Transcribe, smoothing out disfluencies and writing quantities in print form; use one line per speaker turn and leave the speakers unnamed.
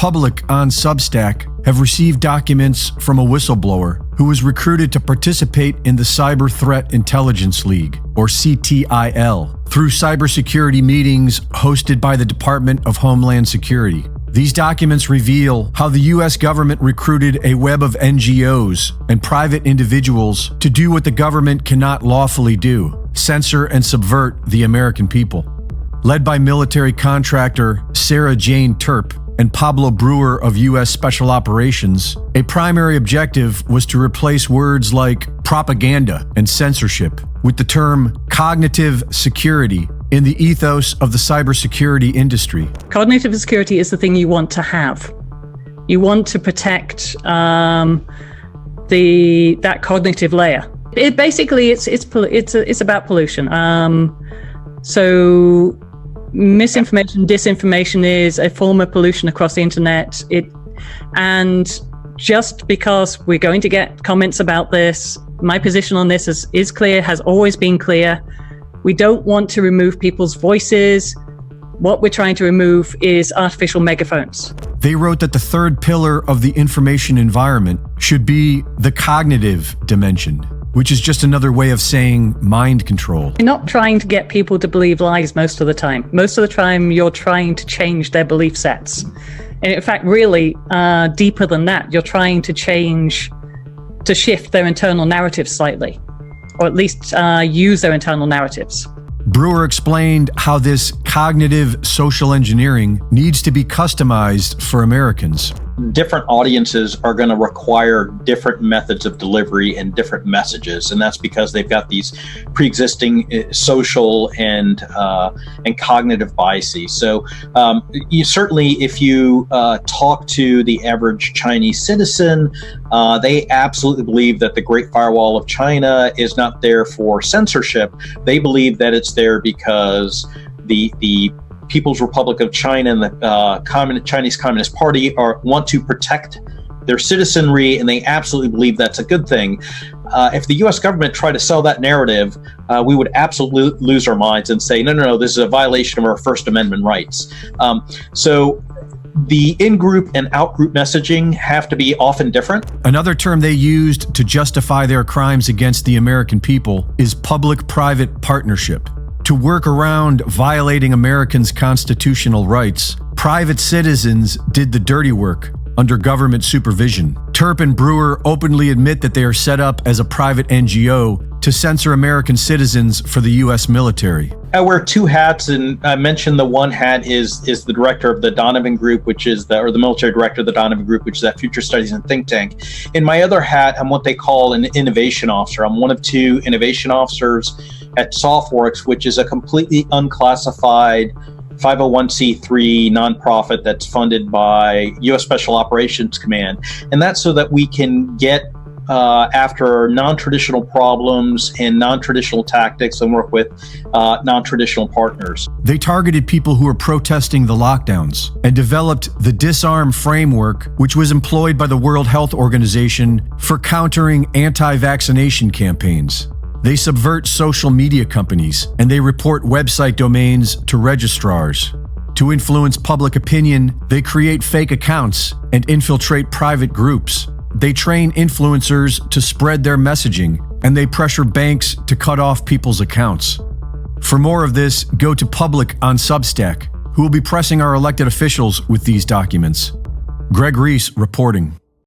Public on Substack have received documents from a whistleblower who was recruited to participate in the Cyber Threat Intelligence League, or CTIL, through cybersecurity meetings hosted by the Department of Homeland Security. These documents reveal how the U.S. government recruited a web of NGOs and private individuals to do what the government cannot lawfully do: censor and subvert the American people. Led by military contractor Sarah Jane Terp and Pablo Brewer of U.S. Special Operations, a primary objective was to replace words like propaganda and censorship with the term cognitive security in the ethos of the cybersecurity industry.
Cognitive security is the thing you want to have. You want to protect that cognitive layer. It basically it's about pollution. So misinformation, disinformation is a form of pollution across the internet. And just because we're going to get comments about this, my position on this is clear, has always been clear. We don't want to remove people's voices. What we're trying to remove is artificial megaphones.
They wrote that the third pillar of the information environment should be the cognitive dimension, which is just another way of saying mind control.
You're not trying to get people to believe lies most of the time. Most of the time, you're trying to change their belief sets. And in fact, really deeper than that, you're trying to shift their internal narrative slightly, or at least use their internal narratives.
Brewer explained how this cognitive social engineering needs to be customized for Americans.
Different audiences are going to require different methods of delivery and different messages, and that's because they've got these pre-existing social and cognitive biases. So you certainly, if you talk to the average Chinese citizen, they absolutely believe that the Great Firewall of China is not there for censorship. They believe that it's there because the People's Republic of China and the Chinese Communist Party want to protect their citizenry, and they absolutely believe that's a good thing. If the U.S. government tried to sell that narrative, we would absolutely lose our minds and say, no, this is a violation of our First Amendment rights. So the in-group and out-group messaging have to be often different.
Another term they used to justify their crimes against the American people is public-private partnership. To work around violating Americans' constitutional rights, private citizens did the dirty work under government supervision. Terp and Brewer openly admit that they are set up as a private NGO to censor American citizens for the U.S. military.
I wear two hats, and I mentioned the one hat is the director of the Donovan Group, which is the military director of the Donovan Group, which is that future studies and think tank. In my other hat, I'm what they call an innovation officer. I'm one of two innovation officers at SoftWorks, which is a completely unclassified 501c3 nonprofit that's funded by U.S. Special Operations Command. And that's so that we can get after non-traditional problems and non-traditional tactics and work with non-traditional partners.
They targeted people who were protesting the lockdowns and developed the Disarm Framework, which was employed by the World Health Organization for countering anti-vaccination campaigns. They subvert social media companies, and they report website domains to registrars. To influence public opinion, they create fake accounts and infiltrate private groups. They train influencers to spread their messaging, and they pressure banks to cut off people's accounts. For more of this, go to Public on Substack, who will be pressing our elected officials with these documents. Greg Reese reporting.